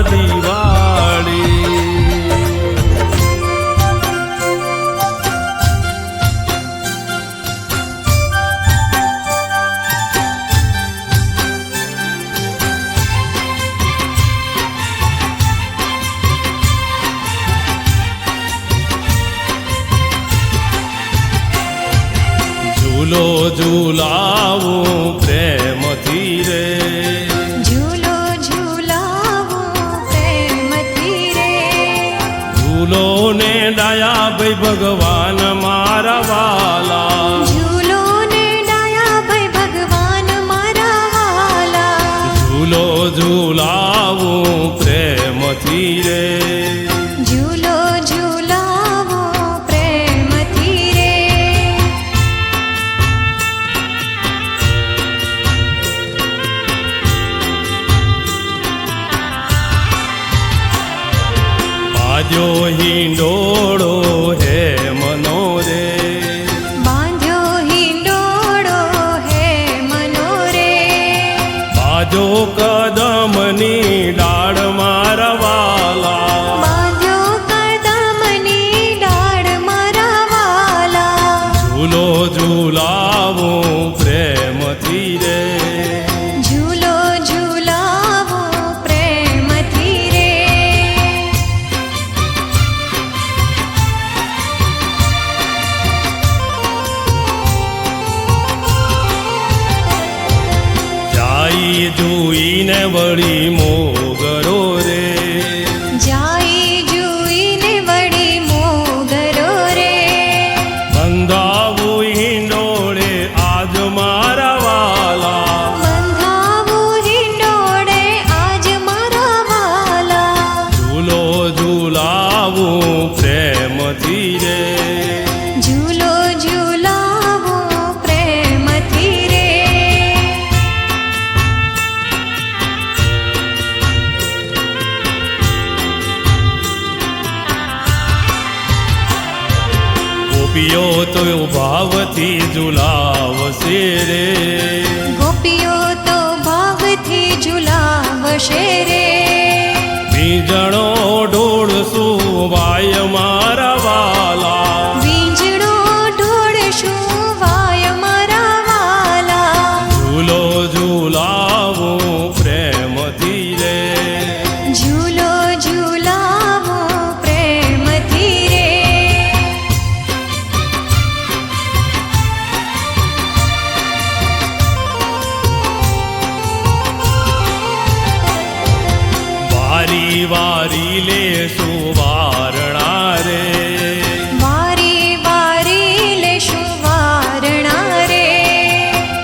દિવાળી. ઝૂલો ઝૂલાવું પ્રેમથી રે, ઝૂલો ઝૂલાવું પ્રેમથી રે, ઝૂલો ને ડાયા ભાઈ ભગવાન મારા વાલા, ઝૂલો ને ડાયા ભાઈ ભગવાન મારા વાલા, ઝૂલો ઝૂલાવું પ્રેમથી રે, ઝૂલો ઝૂલાવું પ્રેમથી રે, બાજો હિંડોળો હે મનો રે, બાંધ્યો હિંડોળો હે મનો રે, બાજો કદમની ડાળ મારા વાલા, બાંધ્યો કદમની ડાળ મારા વાલા, ઝૂલો ઝૂલાવું પ્રેમથી રે, ઝૂલો ઝૂલાવું પ્રેમથી રે, જાઈ જોઈને વળી મોગરો રે, જાઈ જોઈને વળી મોગરો રે, બંધાવું હિંડોળે આજ મારા વાલા, બંધાવું હિંડોળે આજ મારા વાલા, ઝૂલો ઝૂલાવું પ્રેમથી રે, ઝૂલો ઝૂલાવું પ્રેમથી રે, ગોપીઓ તો ભાવથી ઝૂલાવશે રે, ગોપીઓ તો ભાવથી ઝૂલાવશે રે, બીજણો ઢોળશું વાય મારા વાલા, વીંજળો ઢોળશું વાય મારા વાલા, ઝૂલો ઝૂલાવું પ્રેમથી રે, ઝૂલો ઝૂલાવું પ્રેમથી રે, વારી વારી લેશું વારણા રે, વારી વારી લેશું વારણા રે,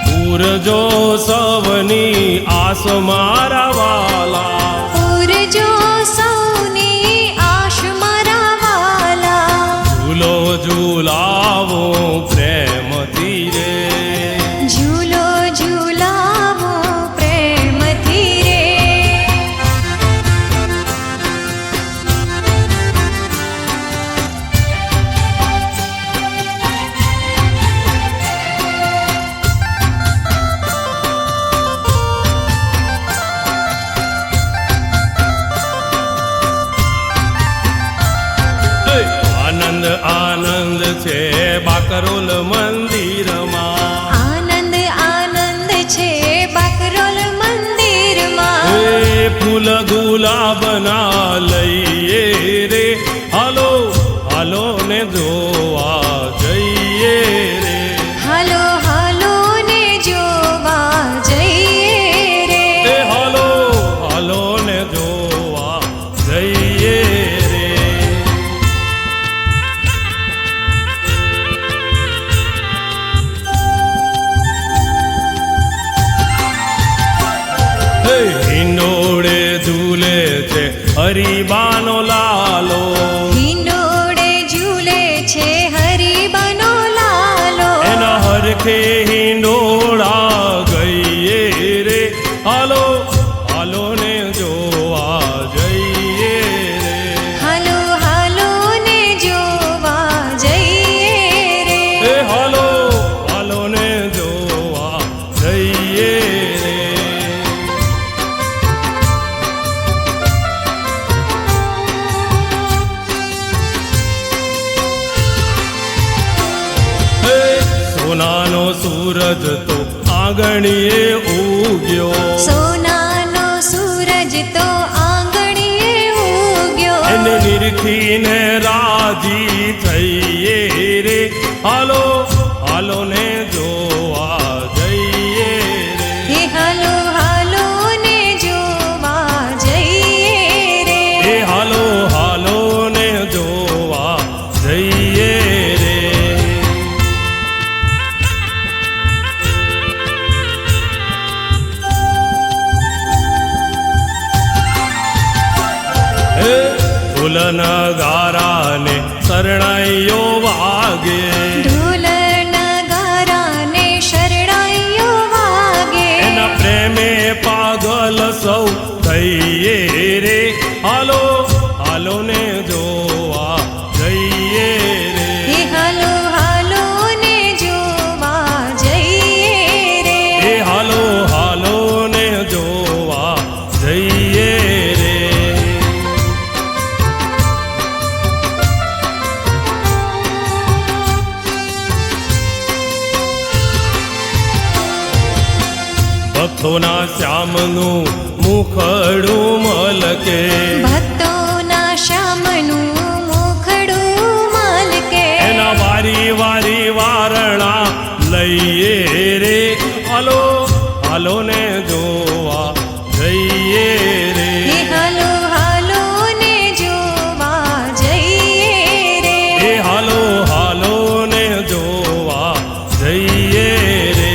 પૂરજો સવની આસ મારા વાલા, પૂરજો સૌની આશ મારા વાલા, ઝૂલો ઝૂલાવું પ્રેમથી રે, ઝૂલો ઝૂલાવું પ્રેમથી રે, આનંદ આનંદ છે બાકરોલ મંદિરમાં, આનંદ આનંદ છે બાકરોલ મંદિરમાં, એ ફૂલ ગુલાબના લઈએ રે, હાલો હાલો ને જોવા જઈએ રે, હાલો હાલો ને જોવા જઈએ રે, એ હાલો હાલો ને જોવા જઈએ રે, હે હિંડોળે ઝૂલે છે હરિબાનો લાલો, હિંડોળે ઝૂલે છે હરિબાનો લાલો, એના હરખે હિંડોળા ગઈએ રે, હાલો હાલો ને જોવા જઈએ રે, હાલો હાલો ને જોવા જઈએ રે, એ હાલો હાલો ને જોવા જઈએ રે, સૂરજ તો આંગણીએ ઉગ્યો, સોનાનો સૂરજ તો આંગણીએ ઉગ્યો. એને નિરખીને રાજી થઈએ રે, હાલો હાલો ને જોવા જઈએ રે. હે હાલો હાલો ને જોવા જઈએ રે. એ હાલો હાલો ને જોવા જઈએ રે. હે ઢોલ નગારાને શરણાઈઓ વાગે, ઢોલ નગારાને શરણાઈઓ વાગે. એના પ્રેમે પાગલ સૌ થઈએ રે, હાલો હાલો ને જોવા જઈએ રે. હે હાલો હાલો ને જોવા જઈએ રે. એ હાલો હાલો ને જોવા જઈએ રે. ભક્તોના શ્યામનું મુખડું મલકે, ભક્તોના શ્યામનું મુખડું મલકે. એના વારી વારી વારણા લઈએ રે, હાલો હાલો ને જોવા જઈએ રે. હે હાલો હાલો ને જોવા જઈએ રે. એ હાલો હાલો ને જોવા જઈએ રે.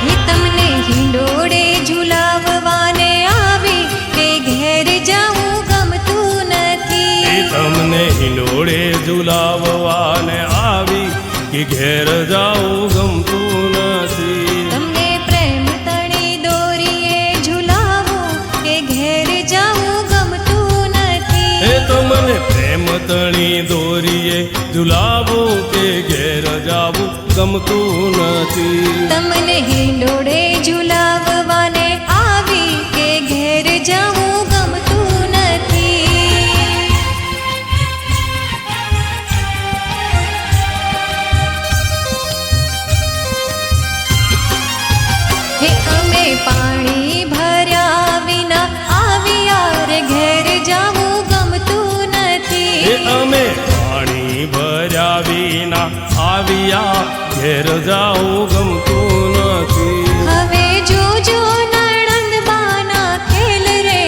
હે તમને હિંડોળે ઝુલાવવાને આવી, કે ઘેર જાવું ગમતું એ નથી. તમને હિંડોળે ઝુલાવવાને આવી, કે ઘેર જાવું ગમતું નથી. તમને પ્રેમ તણી દોરીએ ઝુલાવું, કે ઘેર જાવું ગમતું એ નથી. તમને પ્રેમ તણી દોરીએ ઝુલાવું, કે ઘેર જાવું ગમતું નથી. તમને હિંડોળે ઝુલાવવાને આવી, કે ઘેર જાવું ગમતું નથી. હે અમે પાણી ભર્યા વિના આવ્યા રે, ઘેર જાવું ગમતું એ નથી. અમે પાણી ભર્યા વિના આવ્યા, ઘેર જાવું ગમતું નથી. હવે જોજો નણંદબાના ખેલ રે,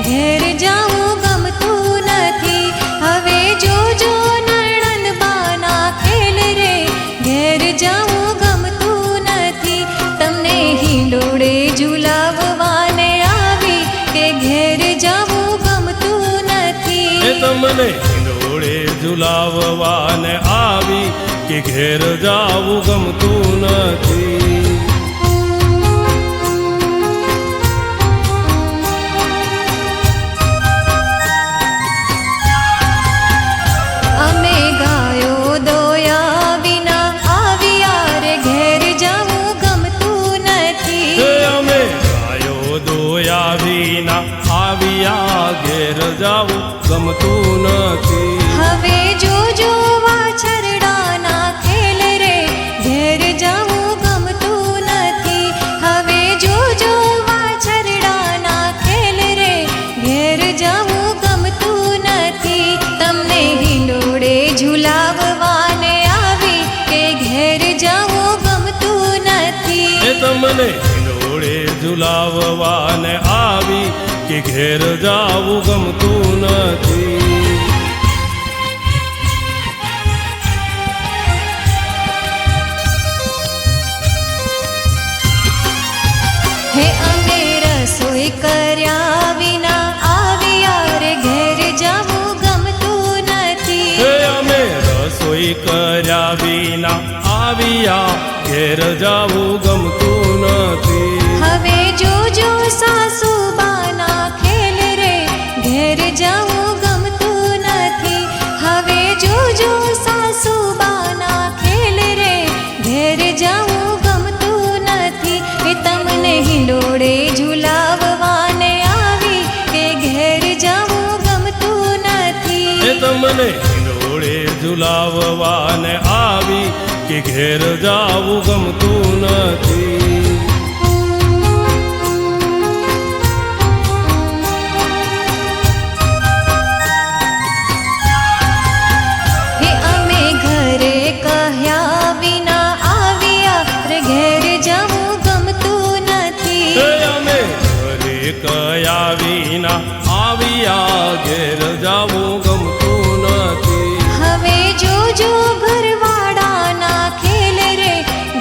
ઘેર જાવું ગમતું નથી. હવે જોજો નણંદબાના ખેલ રે, ઘેર જાવું ગમતું નથી. તમને હિંડોળે ઝુલાવવાને આવી, કે ઘેર જાવું ગમતું એ નથી. તમને હિંડોળે ઝુલાવવાને આવી, કે ઘેર જાવું ગમતું નથી. અમે ગાયો દોયા વિના આવ્યા રે, ઘેર જાવું ગમતું એ નથી. અમે ગાયો દોયા વિના આવ્યા, ઘેર જાવું ગમતું નથી. હવે જોજો વાછરડાના ખેલ રે, ઘેર જાવું ગમતું નથી. હવે જોજો વાછરડાના ખેલ રે, ઘેર જાવું ગમતું નથી. તમને હિંડોળે ઝુલાવવાને આવી, કે ઘેર જાવું ગમતું એ નથી. તમને હિંડોળે ઝુલાવવાને આવી, કે ઘેર જાવું ગમતું નથી. હે અમે રસોઈ કર્યા વિના આવ્યા રે, ઘેર જાવું ગમતું નથી. એ અમે રસોઈ કર્યા વિના આવ્યા, ઘેર જાવું ગમતું નથી. હવે જોજો સાસુબાના ખેલ રે, ઘેર જાવું ગમતું નથી. હવે જોજો સાસુબા હિંડોળે ઝુલાવવાને આવી કે ઘેર જવું ગમતું નથી. એ તમને હિંડોળે ઝુલાવવાને આવી કે ઘેર જાવું ગમતું નથી. હે અમે ઘરે કહ્યા વિના આવ્યા રે ઘેર જવું ગમતું નથી. એ અમે ઘરે કયા વિના આવ્યા ઘેર જાવું ગમતું નથી. હવે જોજો ઘરવાળાના ખેલ રે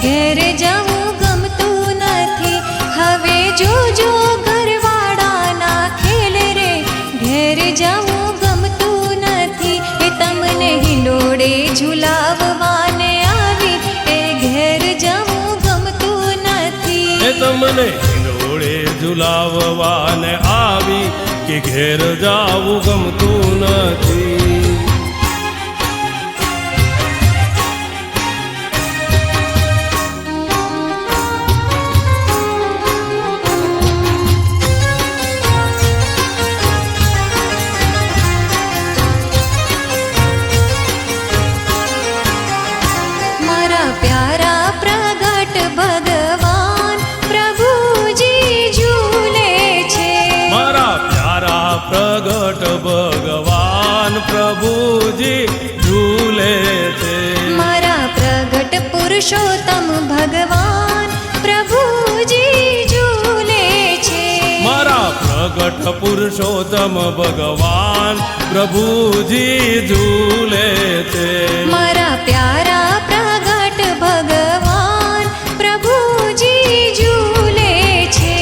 ઘેર જવું ગમતું નથી. હવે જોજો ઘરવાળાના ખેલ રે ઘેર જવું ગમતું નથી. એ તમને હિંડોળે ઝુલાવવાને આવી એ ઘેર જવું ગમતું નથી. એ તમને હિંડોળે ઝુલાવવાને આવી કે ઘેર જાવું ગમતું નથી. મારા પ્યારા પ્રગટ ભગવાન પ્રભુજી ઝૂલે છે. મારા પ્યારા પ્રગટ ભગવાન પ્રભુજી ઝૂલે છે. મારા પ્રગટ પુરુષોત્તમ ભગવાન પ્રભુજી ઝૂલે છે. મારા પ્રગટ પુરુષોત્તમ ભગવાન પ્રભુજી ઝૂલે છે. મારા પ્યારા પ્રગટ ભગવાન પ્રભુજી ઝૂલે છે.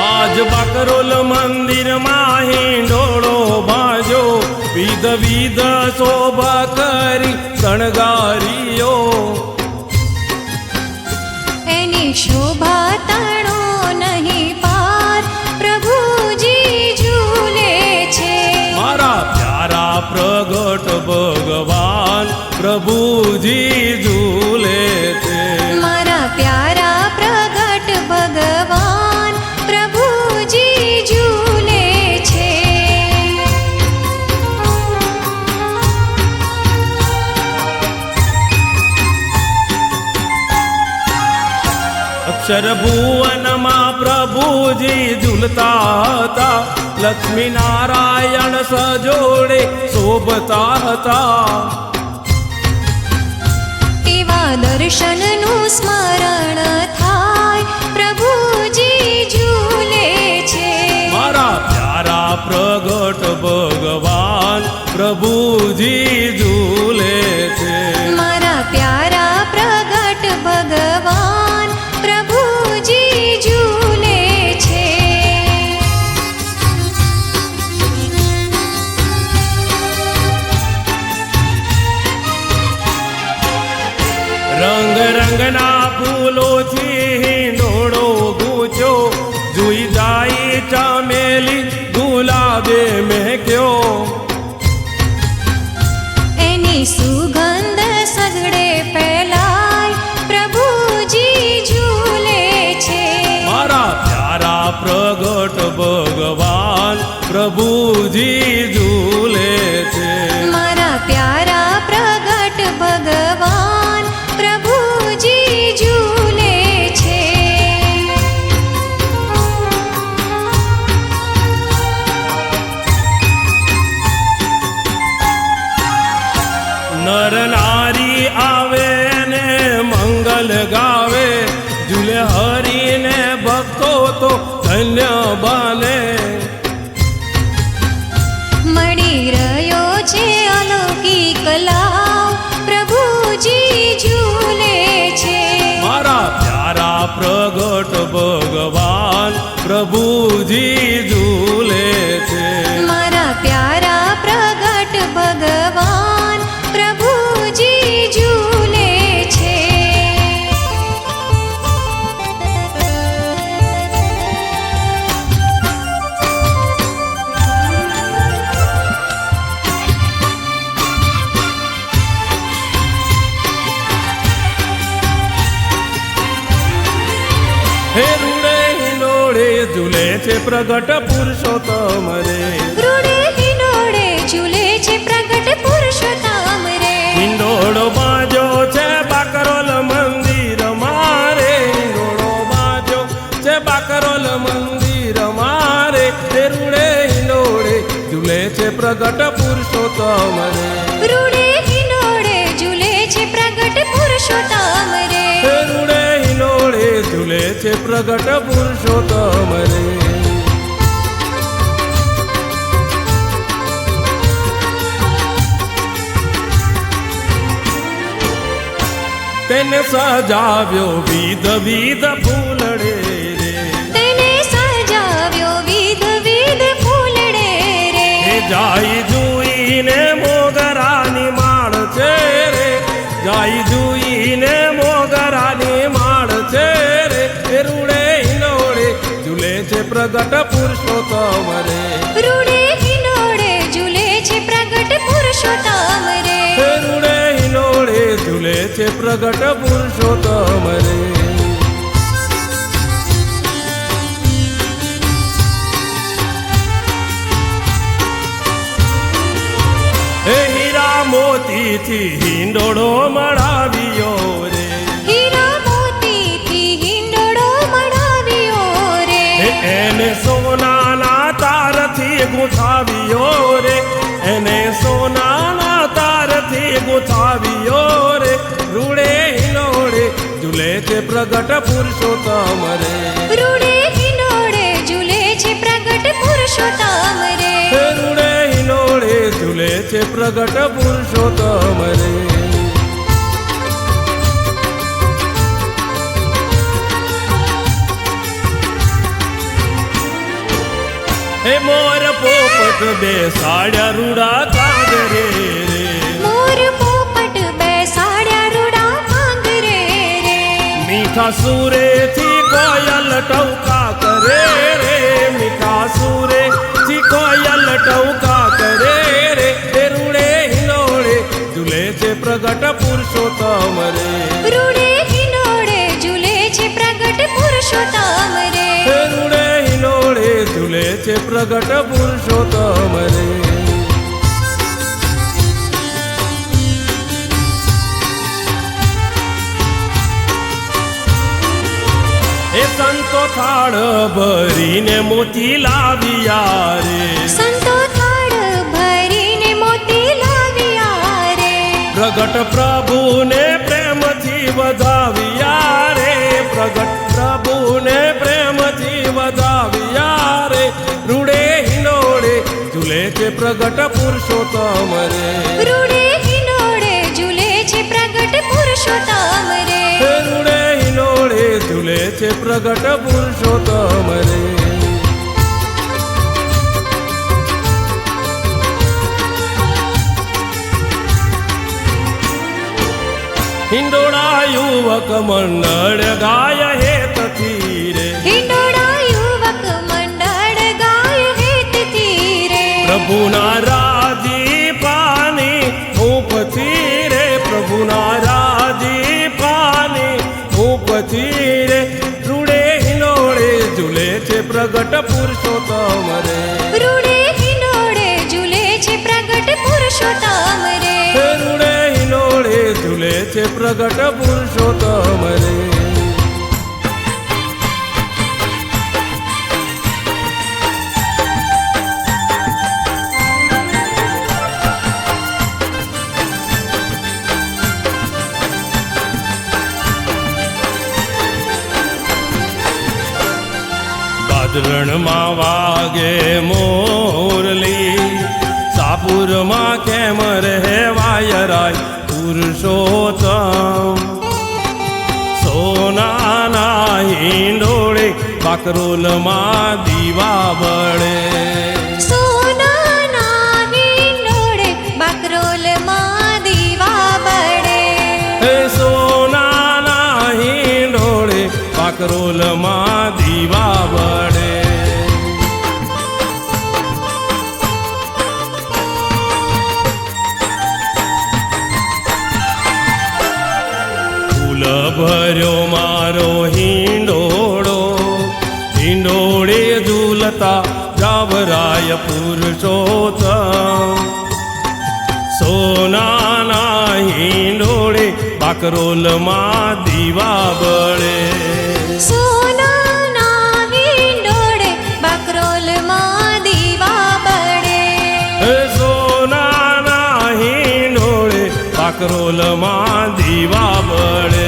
આજ બાકરોલ મંદિરમાં હિંડોળો બાજો વિધ વિધ શોભા કરી શણગારીઓ. એની શોભા તણો નહીં પાર પ્રભુજી ઝૂલે છે. મારા પ્યારા પ્રગટ ભગવાન પ્રભુજી ઝૂલે છે. મારા પ્યારા પ્રગટ ભગવાન પ્રભુજી ઝૂલે છે. અક્ષર ભુવનમાં પ્રભુજી ઝૂલતા હતા. લક્ષ્મી નારાયણ સજોડે શોભતા હતા. એવા દર્શનનું સ્મરણ થાય પ્રભુજી ઝૂલે છે. મારા પ્યારા પ્રગટ ભગવાન પ્રભુજી ઝૂલે છે. મારા પ્યારા પ્રગટ ભગવાન પ્રભુજી ઝૂલે છે. રંગ રંગના ફૂલોથી હિંડોળો ગૂંચ્યો. જુઈ જાય ચામેલી ગુલાબે મહેક્યો. એની સુગંધ સગડે ફેલાય પ્રભુજી ઝૂલે છે. મારા પ્યારા પ્રગટ ભગવાન પ્રભુજી ઝૂલે છે. મારા પ્યારા પ્રગટ ભગવાન પ્રભુજી ઝૂલે છે. નર નારી આવે ને મંગલ ગાવે. ઝૂલે હરીને ભક્તો તો ધન્ય બને. મળી રહ્યો છે અલૌકિક લાવ પ્રભુજી ઝૂલે છે. મારા પ્યારા પ્રગટ ભગવાન પ્રભુજી ઝૂલે છે. મારા પ્યારા પ્રગટ ભગવાન પ્રભુજી ઝૂલે છે. છે પ્રગટ પુરુષોત્તમ રે. રૂડે હિંડોળે ઝૂલે છે પ્રગટ પુરુષોત્તમ રે. હિંડોળો બાજો છે બાકરોલ મંદિર મારે. હિંડોળો બાજો છે બાકરોલ મંદિર મારે. તે રૂડે હિંડોળે ઝૂલે છે પ્રગટ પુરુષોત્તમ રે. રૂડે હિંડોળે ઝૂલે છે પ્રગટ પુરુષોત્તમ રે. તે રૂડે હિંડોળે ઝૂલે છે પ્રગટ પુરુષોત્તમ રે. તેને સજાવ્યો વિધ વિધ ફૂલડે રે. તેને સજાવ્યો વિધ વિધ ફૂલડે રે. એ જાય જુઈને મોગરાની માળ છે રે. જાય જુઈને મોગરાની માળ છે રે. એ રૂડે હિંડોળે ઝૂલે છે પ્રગટ પુરુષોત્તમ રે. રૂડે હિંડોળે ઝૂલે છે પ્રગટ પુરુષોત્તમ રે. એ રૂડે હિંડોળે ઝૂલે છે પ્રગટ પુરુષોત્તમ રે. એ હીરા મોતીથી હિંડોળો મળાવ્યો રે. હીરા મોતીથી હિંડોળો મઢાવ્યો રે. એને સોનાના તારથી ગુંથાવ્યો રે. એને સોનાના તારથી ગુંથાવ્યો રે. રૂડે હિંડોળે ઝૂલે છે પ્રગટ પુરુષોત્તમ રે. રૂડે હિંડોળે ઝૂલે છે પ્રગટ પુરુષોત્તમ રે. હે રૂડે હિંડોળે ઝૂલે છે પ્રગટ પુરુષોત્તમ રે. હે મોર પોપટ બેસાડ્યા રૂડા કાગરે રે. મોર પોપટ બેસાડ્યા રૂડા કાંગરે રે. મીઠા સુરેથી કોયલ ટવકા કરે રે. મીઠા સુરેથી કોયલ ટવકા કરે રે. એ રૂડે હિંડોળે ઝૂલે છે પ્રગટ પુરુષોત્તમ રે. રૂડે હિંડોળે ઝૂલે છે પ્રગટ પુરુષોત્તમ રે. હે રૂડે હિંડોળે ઝૂલે છે પ્રગટ પુરુષોત્તમ રે. એ સંતો થાળ ભરીને મોતી લાવ્યા રે. સંતો થાળ ભરીને મોતી લાવ્યા રે. પ્રગટ પ્રભુને પ્રેમથી વધાવ્યા રે. પ્રગટ પ્રભુને પ્રેમથી વધાવ્યા રે. રૂડે હિંડોળે ઝૂલે છે પ્રગટ પુરુષોત્તમ રે. રૂડે હિંડોળે ઝૂલે છે પ્રગટ પુરુષોત્તમ રે. હે રૂડે હિંડોળે ઝૂલે છે પ્રગટ પુરુષોત્તમ રે. હિંડોળા યુવક મંડળ ગાય હેતથી રે. હિંડોળા યુવક મંડળ ગાય હેતથી રે. પ્રભુના રાજીપાની ઉપથી રે. પ્રભુના રાજીપાની ઉપથી રે. રૂડે હિંડોળે ઝૂલે છે પ્રગટ પુરુષોત્તમ રે. રૂડે હિંડોળે ઝૂલે છે પ્રગટ પુરુષોત્તમ રે. હે રૂડે હિંડોળે ઝૂલે છે પ્રગટ પુરુષોત્તમ રે. ભાદરણમાં વાગે મોરલી. સાપુરમાં કેમ રહે વાયરાય પુરુષોત્તમ. સોનાના હિંડોળે બાકરોલમાં દીવા બળે. સોનાના હિંડોળે બાકરોલમાં દીવા બળે. હે સોનાના હિંડોળે બાકરોલમાં દીવા બળે. ભર્યો મારો હિંડોળો. હિંડોળે ઝૂલ ઝૂલતા જાવરાય પુરુષોત્તમ સોનાના હિંડોળે બાકરોલમાં દીવા બળે સોનાના હિંડોળે બાકરોલમાં દીવા બળે સોનાના હિંડોળે બાકરોલમાં દીવા બળે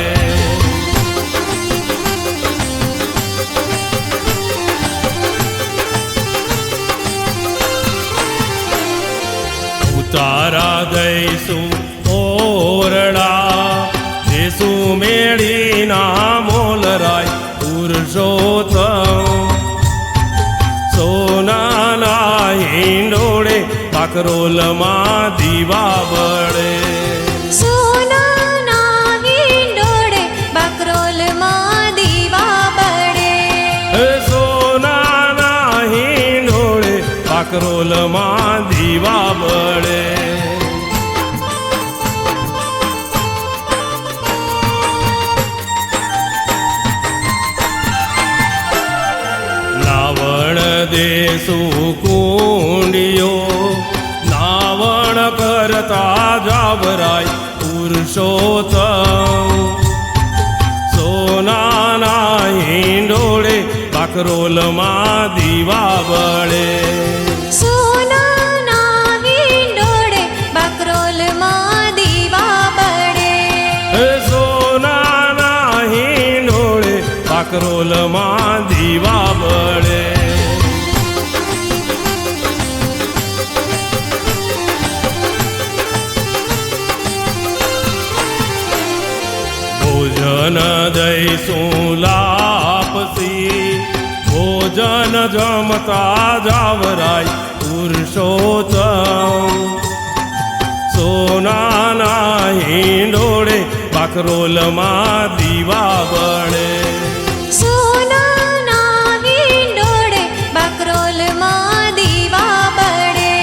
તારા દઈશું ઓરડા દેશું મેળીના મોલરાય પુરુષોત્તમ સોનાના હિંડોળે બાકરોલમાં દીવા બળે સોનાના હિંડોળે બાકરોલમાં દીવા બળે સોનાના હિંડોળે બાકરોલમાં દીવા બળે નાવણ દેશું કુંડિયો નાવણ કરતા જાવરાય પુરુષોત્તમ સોનાના હિંડોળે બાકરોલમાં દીવા બળે સોનાના હિંડોળે બાકરોલમાં દીવા બળે સોનાના હિંડોળે બાકરોલમાં દીવા બળે ભોજન દઈશું લાપસી ભોજન જમતા જાવરાય પુરુષોત્તમ સોનાના હિંડોળે બાકરોલમાં દીવા બળે સોનાના હિંડોળે બાકરોલમાં દીવા બળે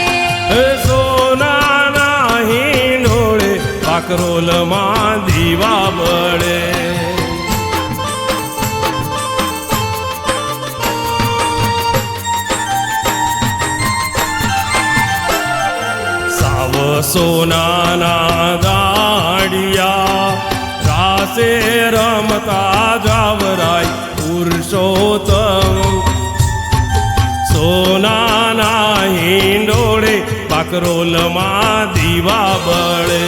સોનાના હિંડોળે બાકરોલમાં દીવા બળે સાવ સોનાના દાડિયા રાસે રમતા જાવરાય પુરુષોત્તમ સોનાના હિંડોળે બાકરોલમાં દીવા બળે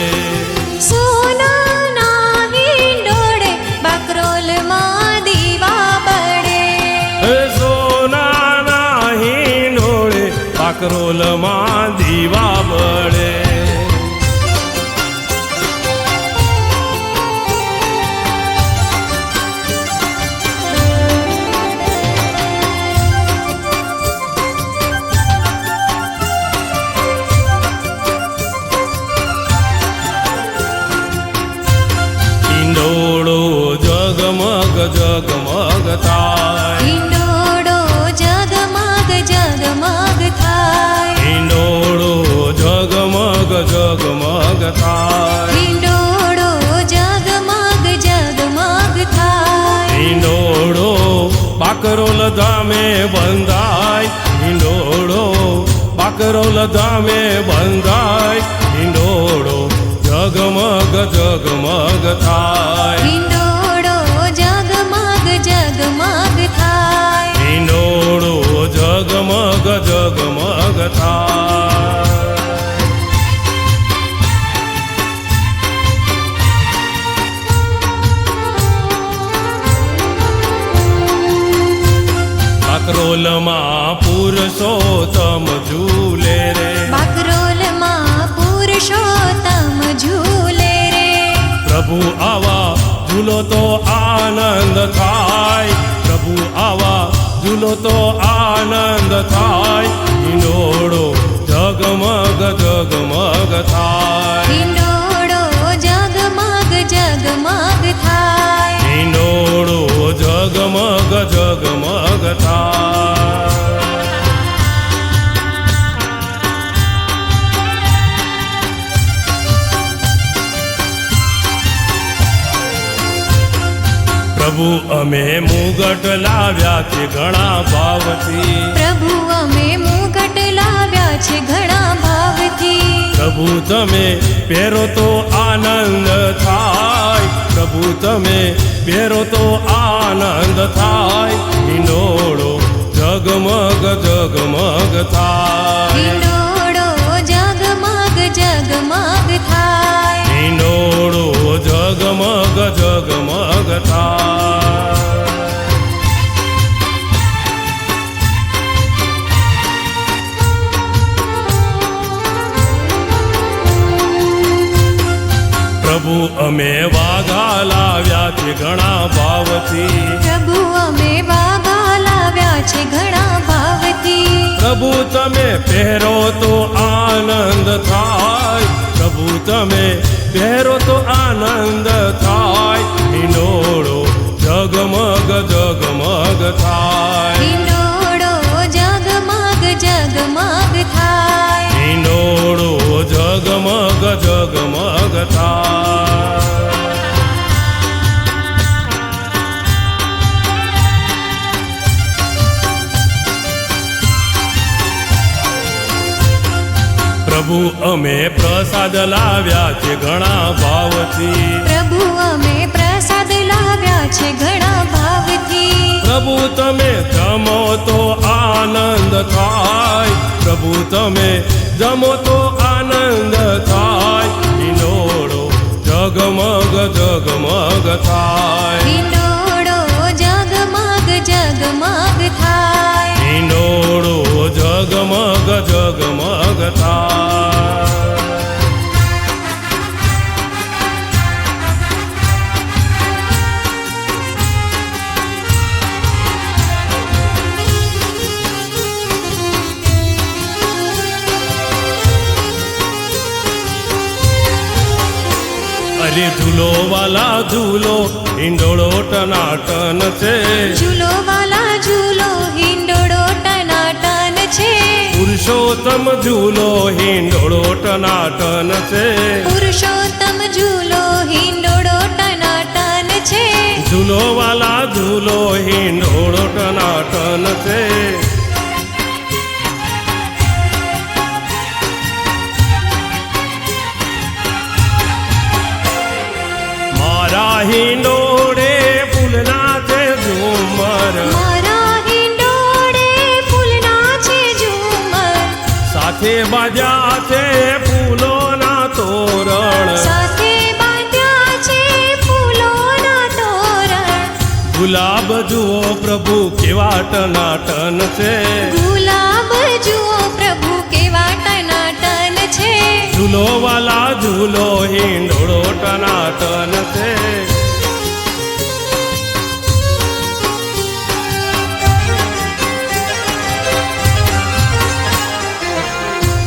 સોનાના હિંડોળે બાકરોલમાં દીવા બળે સોનાના હિંડોળે બાકરોલમાં દીવા બળે હિંડોળો જગમગ જગમગ થાય હિંડોળો જગમગ જગમગ થાય હિંડોળો જગમગ જગમગ થાય હિંડોળો જગમગ જગમગ થાય હિંડોળો બાકરોલ ધામે બંધાય હિંડોળો બાકરોલ ધામે બંધાય હિંડોળો જગમગ જગમગ થાય હિંડોળો જગમગ જગમગ થાય હિંડોળો જગમગ જગમગ થાય બાકરોલમાં પુરુષોત્તમ ઝૂલે રે બાકરોલમાં પુરુષોત્તમ ઝૂલે રે પ્રભુ આવા ઝૂલો તો આનંદ થાય પ્રભુ આવા ઝૂલો તો આનંદ થાય હિંડોળો જગમગ જગમગ થાય હિંડોળો જગમગ જગમગ થાય હિંડોળો જગમગ જગમગ થાય પ્રભુ અમે મુગટ લાવ્યા છે ઘણા ભાવથી પ્રભુ અમે મુગટ લાવ્યા છે ઘણા ભાવથી પ્રભુ તમે પહેરો તો આનંદ થાય પ્રભુ તમે પહેરો તો આનંદ થાય હિંડોળો જગમગ જગમગ થાય હિંડોળો જગમગ જગમગ થાય હિંડોળો જગમગ જગમગ થાય પ્રભુ અમે વાઘા લાવ્યા છે ઘણા ભાવથી પ્રભુ અમે વાઘા લાવ્યા છે ઘણા ભાવથી પ્રભુ તમે પહેરો તો આનંદ થાય પ્રભુ તમે પહેરો તો આનંદ થાય હિંડોળો જગમગ જગમગ થાય હિંડોળો જગમગ જગમગ થાય હિંડોળો જગમગ જગમગ થાય પ્રભુ અમે પ્રસાદ લાવ્યા છે ઘણા ભાવથી પ્રભુ અમે પ્રસાદ લાવ્યા છે ઘણા ભાવથી પ્રભુ તમે જમો તો આનંદ થાય પ્રભુ તમે જમો તો આનંદ થાય હિંડોળો જગમગ જગમગ થાય હિંડોળો જગમગ જગમગ થાય હિંડોળો જગમગ જગમગ થાય અરે ઝૂલો વાલા ઝૂલો હિંડોળો ટનાટન છે ઝૂલો વાલા ઝૂલો હિંડોળો ટનાટન છે પુરુષોત્તમ ઝૂલો હિંડોળો ટનાટન છે પુરુષોત્તમ ઝૂલો હિંડોળો ટનાટન છે ઝૂલો વાલા ઝૂલો હિંડોળો ટનાટન છે મારા હિંડોળે ફૂલના છે ઝુમર મારા હિંડોળે ફૂલના છે ઝુમર સાથે બાજા છે ફૂલોના તોરણ સાથે બાંધ્યા છે ફૂલોના તોરણ ગુલાબ જુઓ પ્રભુ કેવા ટનાટન છે ગુલાબ જુઓ પ્રભુ કેવા ટનાટન છે ઝૂલો વાલા ઝૂલો હિંડોળો ટનાટન છે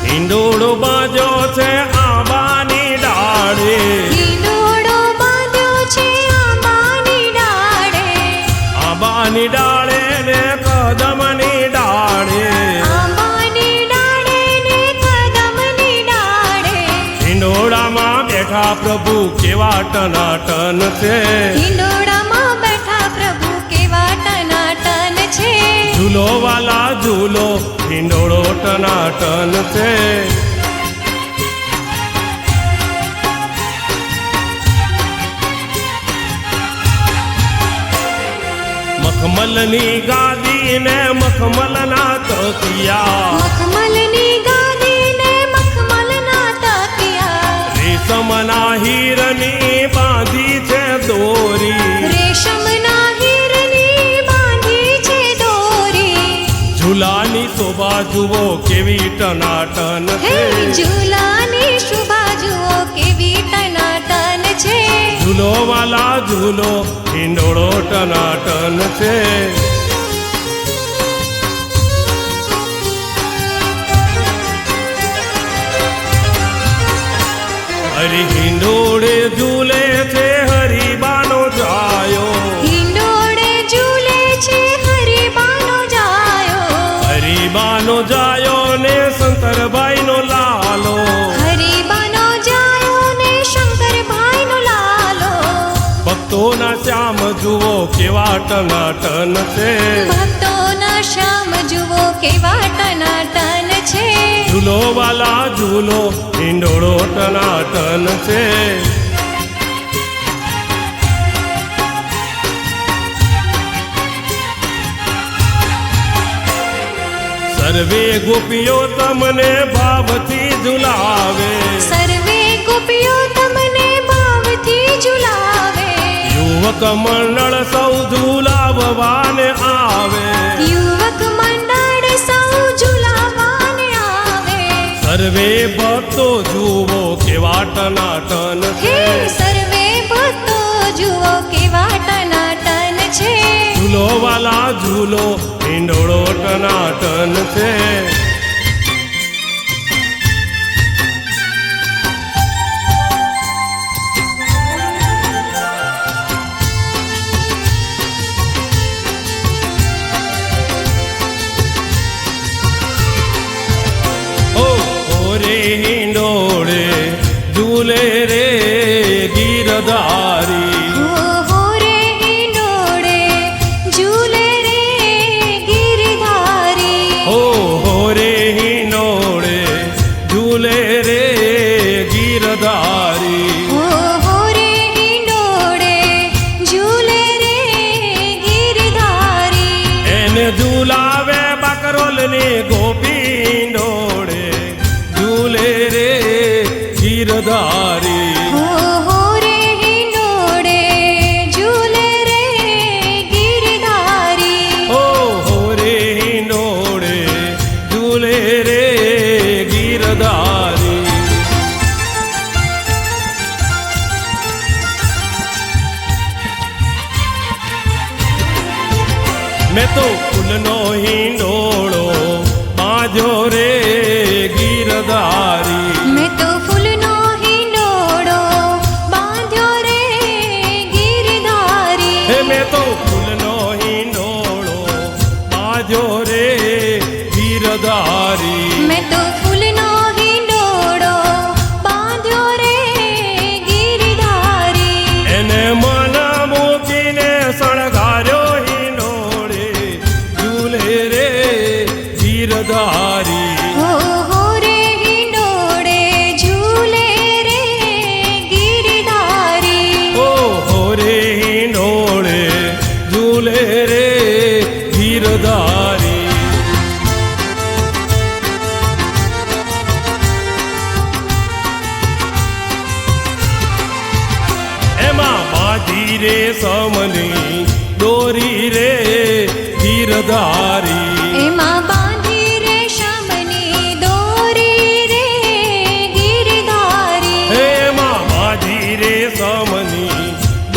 હિંડોળો બાજો છે આંબાની ડાળે હિંડોળો બાંધ્યો છે આંબાની ડાળે આંબાની ડાળે ને કદમની ડાળે આંબાની ડાળે ને કદમની ડાળે હિંડોળામાં બેઠા પ્રભુ કેવા ટનાટન છે હિંડોળામાં બેઠા પ્રભુ કેવા ટનાટન છે ઝૂલો વાલા ઝૂલો હિંડોળો ટનાટન છે મખમલની ગાદી ને મખમલના તકિયા મખમલની ગાદી ને મખમલના તકિયા રેશમના હીરની બાંધી છે દોરી રેશમના હીરની બાંધી છે દોરી ઝૂલાની શોભા જુઓ કેવી ટનાટન હે છે ઝૂલાની શોભા જુઓ કેવી ટનાટન છે ઝૂલો વાલા ઝૂલો હિંડોળો ટનાટન છે હરી હિંડોળે ઝૂલે છે હરિબાનો જાયો હિંડોળે ઝૂલે છે હરિબાનો જાયો હરિબાનો જાયો ને શંકરભાઈનો લાલો હરિબાનો જાયો ને શંકરભાઈનો લાલો ભક્તોના શ્યામ જુઓ કેવા ટનાટન છે ભક્તોના શ્યામ જુઓ કેવા ટનાટન છે ઝૂલો વાલા ઝૂલો હિંડોળો ટનાટન છે સર્વે ગોપીઓ તમને ભાવથી ઝુલાવે સર્વે ગોપીઓ તમને ભાવથી ઝુલાવે યુવક મંડળ સૌ ઝુલાવવાને આવે યુવક મંડળ સૌ ઝુલાવાને આવે સર્વે ભક્તો જુઓ કેવા ટનાટન હે છે સર્વે ભક્તો જુઓ કેવા ટનાટન છે ઝૂલો વાલા ઝૂલો હિંડોળો ટનાટન છે રે હિંડોળે ઝૂલે રે ગીરધારી હો રે હિંડોળે ઝૂલે રે ગિરધારી હો રે હિંડોળે ઝૂલે રે ગીરધારી હો રે હિંડોળે ઝૂલે રે ગિરધારી એને ઝૂલાવે બાકરોલની ગોપી હિંડોળે ઝૂલે રે ગીરધારી હો રે હિંડોળે ઝૂલે રે ગિરધારી હો રે હિંડોળે ઝૂલે રે ગીરધારી મેં તો ફૂલનો હિંડોળો બાંધ્યો રે ગીરધારી મેં તો ફૂલનો હિંડોળો બાંધ્યો રે ગિરધારી હે મેં તો ફૂલનો હિંડોળો બાંધ્યો રે ગીરધારી મેં તો ફૂલનો હિંડોળો બાંધ્યો રે ગિરધારી એને મન મૂકીને શણગાર્યો હિંડોળે ઝૂલે રે ગીરધારી હો રે હિંડોળે ઝૂલે રે ગિરધારી હો રે હિંડોળે ઝૂલે રે ગીરધારી એમાં બાંધી રે સમની દોરી રે ગીરધારી એમાં બાંધી રે શામની દોરી રે ગિરધારી એમાં બાંધી રે સમની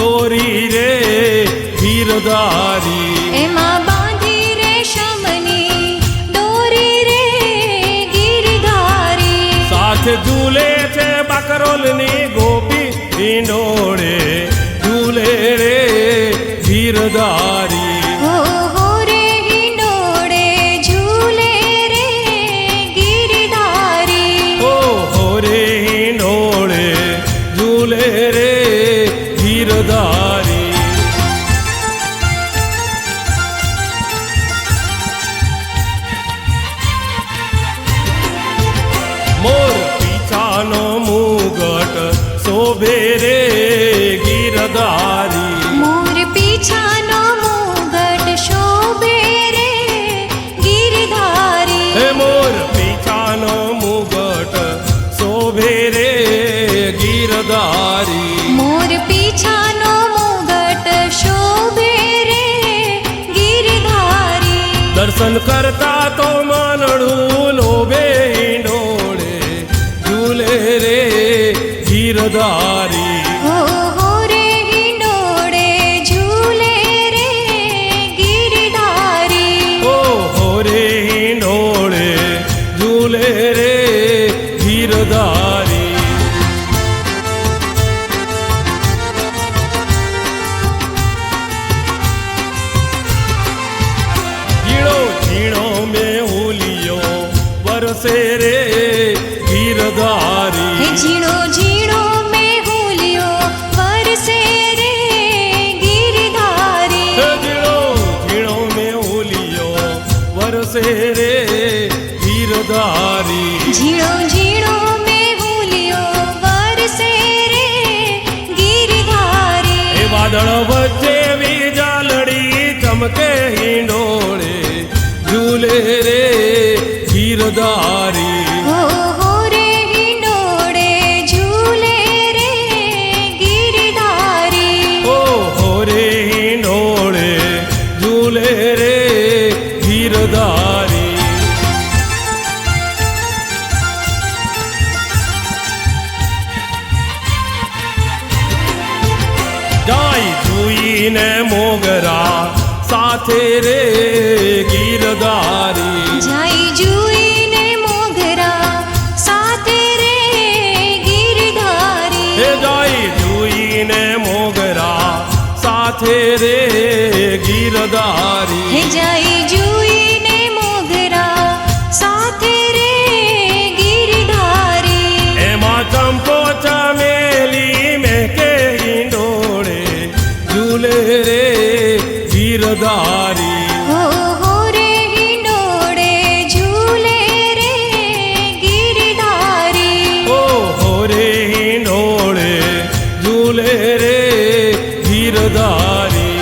દોરી રે ગીરધારી એમાં બાંધી રે શામની દોરી રે ગિરધારી સાથે ઝૂલે છે બાકરોલની ગોપી હિંડોળે ઝૂલે રે ગીરધારી હો રે હિંડોળે ઝૂલે રે ગિરધારી હો રે હિંડોળે ઝૂલે રે ગીરધારી મોર પીછાનો મુગટ શોભે રે ગીરધારી મોર પીછાનો મુગટ શોભે રે ગિરધારી હે મોર પીછાનો મુગટ શોભે રે ગીરધારી મોર પીછાનો મુગટ શોભે રે ગિરધારી દર્શન કરતા તો માનડું લોભે હિંડોળે ઝૂલે રે ગીરધારી હો રે હિંડોળે ઝૂલે રે ગિરધારી હો રે હિંડોળે ઝૂલે રે ગીરધારી ઝીણો ઝીણો મેહુલિયો વરસે રે હે ગીરધારી ઝીણો ઝીણો મેહુલિયો વાદળ વચ્ચે વીજળડી ચમકે હિંડોળે ઝૂલે રે ગીરધારી હો રે હિંડોળે ઝૂલે રે ગિરધારી ઓ રે હિંડોળે ઝૂલે રે ગીરધારી જાય જોઈને મોગરા સાથે રે ગીરધારી જાય જુઈને મોગરા સાથે રે ગિરધારી હે જાય જોઈને મોગરા સાથે રે ગીરધારી હે જાય જુઈને મોગરા સાથે રે ગિરધારી એમાં ચંપો ચમેલી મેકે હિંડોળે ઝૂલે રે ગીરધારી હો રે હિંડોળે ઝૂલે રે ગિરધારી ઓ રે હિંડોળે ઝૂલે રે ગીરધારી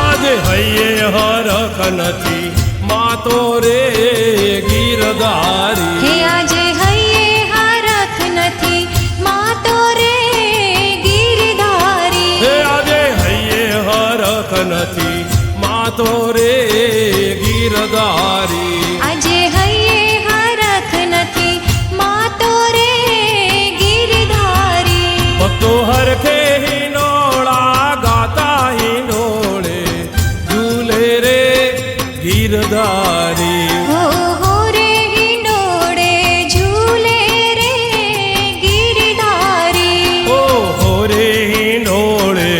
આજે હૈયે હરખ નથી માતો રે ગીરધારી હે આજે હૈયે હરખ નથી માતો રે ગિરધારી હે આજે હૈયે હરખ નથી માતો રે ગીરધારી આજે હૈયે હરખ નથી માતો રે ગિરધારી ભક્તો હરખે હિંડોળા ગાતા હિંડોળે ઝૂલે રે ગીરધારી હો રે હિંડોળે ઝૂલે રે ગિરધારી ઓ રે હિંડોળે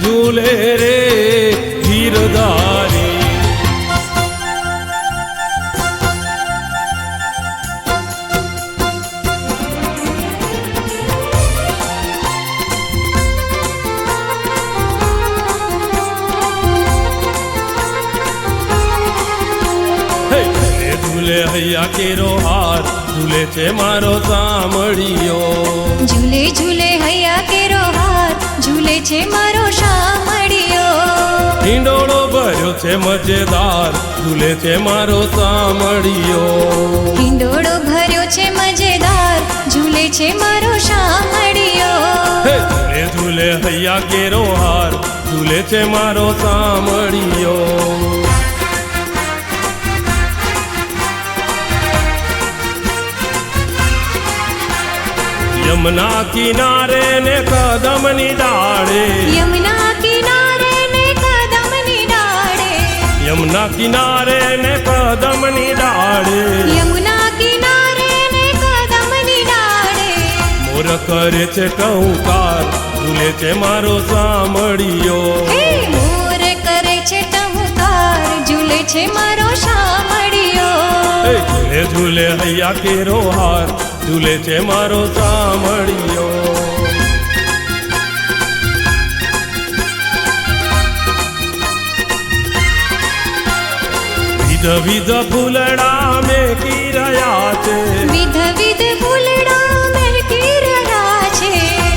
ઝૂલે રે ગીરધારી હે ઝૂલે હૈયા કેરો હાર ઝૂલે છે મારો સામળિયો ઝૂલે ઝૂલે હૈયા કેરો હાર ઝૂલે છે મારો શામળિયો હિંડોળો ભર્યો છે મજેદાર ઝૂલે છે મારો સામળિયો હિંડોળો ભર્યો છે મજેદાર ઝૂલે છે મારો શામળિયો હે ઝૂલે ઝૂલે હૈયા કેરો હાર ઝૂલે છે મારો સામળિયો યમુના કિનારે ને કદમની ડાળે યમુના કિનારે ને કદમની ડાળે યમુના કિનારે ને કદમની ડાળે યમુના કિનારે ને કદમની ડાળે મોર કરે છે ટહુકાર ઝૂલે છે મારો સામળિયો હે મોર કરે છે ટહુકાર ઝૂલે છે મારો શામળિયો હે ઝૂલે ઝૂલે હૈયા કેરો હાર ઝૂલે છે મારો સામળિયો વિધ વિધ ફૂલડા મેકી રહ્યા છે વિધ વિધ ફૂલડા મહેકી રહ્યા છે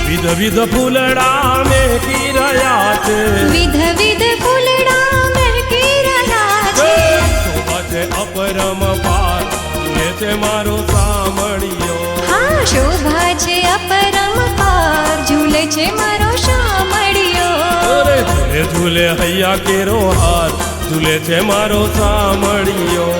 વિધ વિધ ફૂલડા મેકી રહ્યા છે વિધ વિધ ફૂલડા મહેકી રહ્યા છે શોભા છે અપરમ પાર ઝૂલે છે મારો સામળિયો હા શોભા છે અપરંપાર ઝૂલે છે મારો શામળિયો અરે ઝૂલે ઝૂલે હૈયા કેરો હાર ઝૂલે છે મારો સામળિયો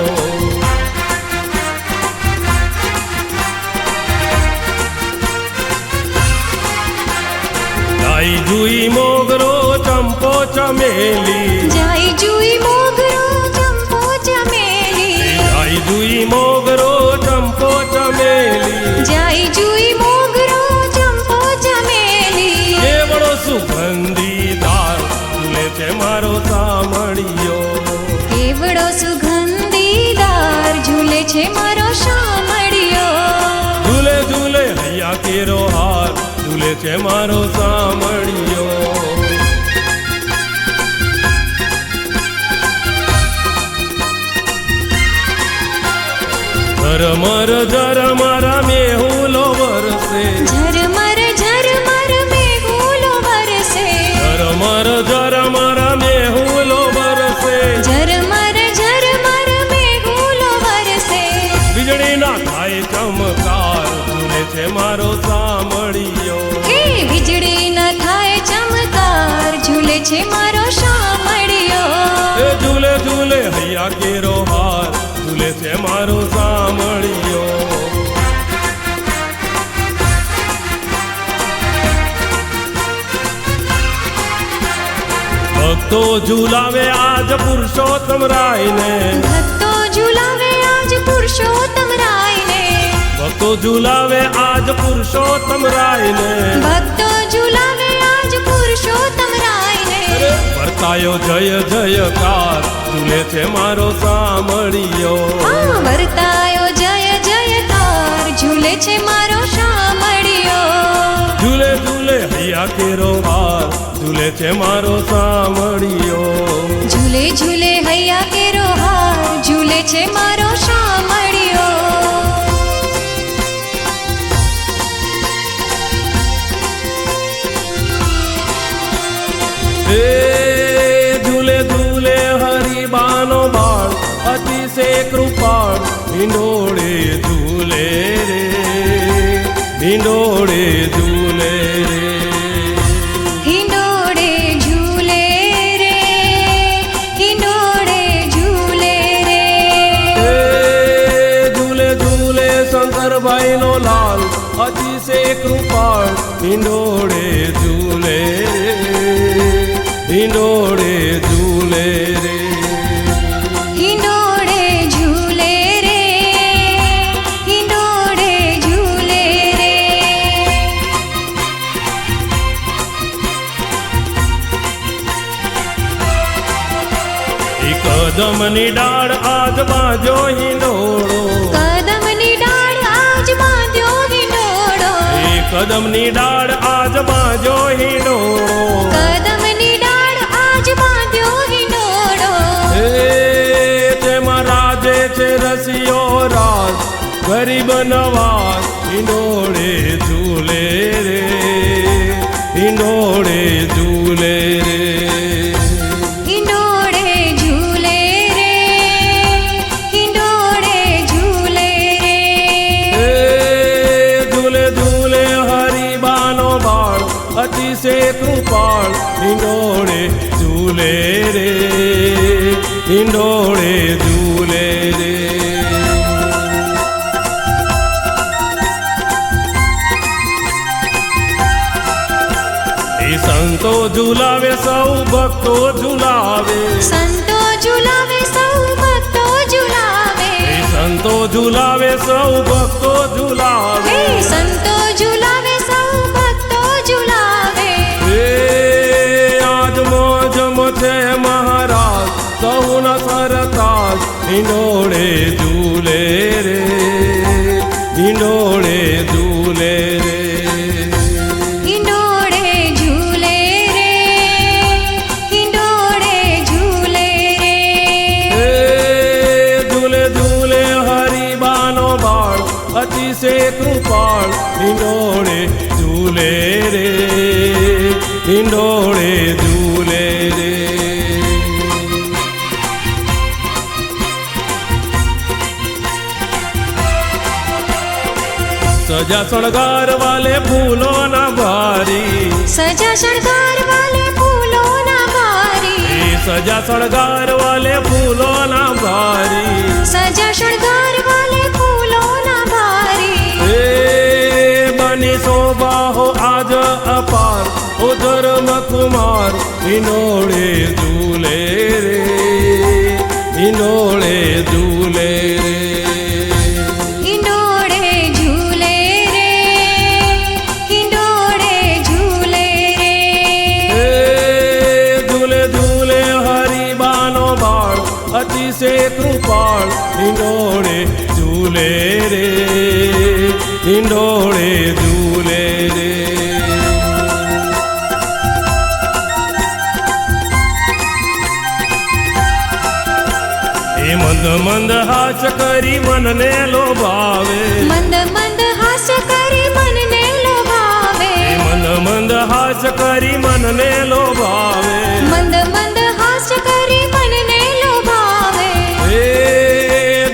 જાય જુઈ મોગરો ચંપો ચમેલી જાય જુઈ મોગરો ચંપો ચમેલી જાય જુઈ મોગરો ચંપો ચમેલી જાય જુઈ મોગરો ચંપો ચમેલી કેવડો સુગંધીદાર ઝૂલે છે મારો સામળિયો કેવડો સુગંધીદાર ઝૂલે છે મારો શામળિયો ઝૂલે ઝૂલે હૈયા કેરો હાર ઝૂલે છે મારો સામળિયો ઝરમર મેહુલો વરસે, ઝરમર ઝરમર મેઘુલો વરસે, ઝરમર મેહુલો વરસે, ઝરમર ઝરમર મેઘુલો વરસે. વીજળીના થાય ચમકાર, ઝૂલે છે મારો સામળિયો. હે વીજળી ન થાય ચમકાર, ઝૂલે છે મારો શામળિયો. એ ઝૂલે ઝૂલે હૈયા કેરો હાર, ઝૂલે છે મારો સામળિયો. ભક્તો ઝુલાવે આજ પુરુષોત્તમ રાયને, ભક્તો ઝુલાવે આજ પુરુષોત્તમ રાયને, ભક્તો ઝુલાવે આજ પુરુષોત્તમ રાયને. ભક્તો ઝુલાવે આજ પુરુષોત્તમ રાયને. વર્તાયો જય જયકાર, ઝૂલે છે મારો સામળિયો. આ વર્તાયો જય જયકાર, ઝૂલે છે મારો શામળિયો. ઝૂલે ઝૂલે હૈયા કેરો હાર, ઝૂલે છે મારો સામળિયો. ઝૂલે ઝૂલે હૈયા કેરો હાર, ઝૂલે છે મારો શામળિયો. હે ઝૂલે ઝૂલે હરિબાનો બાળ, અતિશે કૃપાળ, હિંડોળે ઝૂલે રે, હિંડોળે ઝૂલે રે. હિંડોળે ઝૂલે રે, હિંડોળે ઝૂલે રે. હે ઝૂલે ઝૂલે શંકરભાઈનો લાલ, અતિશે કૃપાળ, હિંડોળે ઝૂલે રે, હિંડોળે ઝૂલે રે. હિંડોળે ઝૂલે રે, હિંડોળે ઝૂલે રે. એ કદમની ડાળ આજ બાજો હિંડોળો, કદમની ડાળ આજ બાંધ્યો હિંડોળો, એ કદમની ડાળ આજ બાજો હિંડોળો. કદમની ડાળ આજ બાંધ્યો હિંડોળો. હે તેમાં રાજે છે રસિયો રાજ, ગરીબ નવાજ, હિંડોળે ઝૂલે રે, હિંડોળે ઝૂલે રે. હિંડોળે ઝૂલે રે, હિંડોળે ઝૂલે રે. હે ઝૂલે ઝૂલે હરિબાનો બાળ, અતિશે કૃપાળ, હિંડોળે ઝૂલે રે, હિંડોળે ઝૂલે રે. એ સંતો ઝુલાવે, સૌ ભક્તો ઝુલાવે, સંતો ઝુલાવે, સૌ ભક્તો ઝુલાવે. એ સંતો ઝુલાવે, સૌ ભક્તો ઝુલાવે. હે સંતો ઝુલાવે, સૌ ભક્તો ઝુલાવે. હે આજ મોજમ છે મહારાજ, સૌન સરતાજ, હિંડોળે ઝૂલે રે, હિંડોળે ઝૂલે રે. હિંડોળે ઝૂલે રે, હિંડોળે ઝૂલે રે. હે ઝૂલે ઝૂલે હરિબાનો બાળ, અતિશે કૃપાળ, હિંડોળે ઝૂલે રે, હિંડોળે ઝૂલે રે. સજા શણગાર વાલે ફૂલોના ભારી, સજા શણગાર વાલે ફૂલોના ભારી, એ સજા શણગાર વાલે ફૂલોના ભારી. સજા શણગાર વાલે ફૂલોના ભારી. હે બની શોભા હો આજ અપાર, ઓ ધર્મ કુમાર, હિંડોળે ઝૂલે રે, હિંડોળે ઝૂલે રે. હિંડોળે ઝૂલે રે, હિંડોળે ઝૂલે રે. હે ઝૂલે ઝૂલે હરિબાનો બાળ, અતિશે કૃપાળ, હિંડોળે ઝૂલે રે, હિંડોળે ઝૂલે રે. એ એ મંદ મંદ હાસ કરી મનને લોભાવે મંદ મંદ હાસ્ય કરી મનને લોભાવે એ મંદ મંદ હાસ કરી મનને લોભાવે મંદ મંદ હાસ્ય કરી મનને લોભાવે એ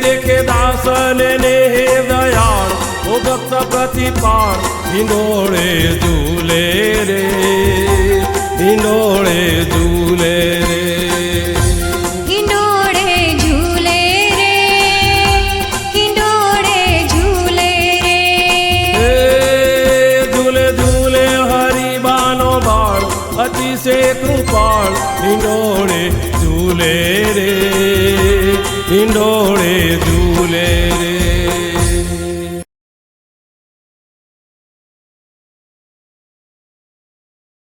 દેખે દાસને ને હે દયાળ ઓ ભક્ત પ્રતિપાળ હિંડોળે ઝૂલે રે હિંડોળે ઝૂલે રે હિંડોળે ઝૂલે રે હિંડોળે ઝૂલે રે એ ઝૂલે ઝૂલે હરિબાનો બાળ અતિશય કૃપાળ હિંડોળે ઝૂલે રે હિંડોળે ઝૂલે રે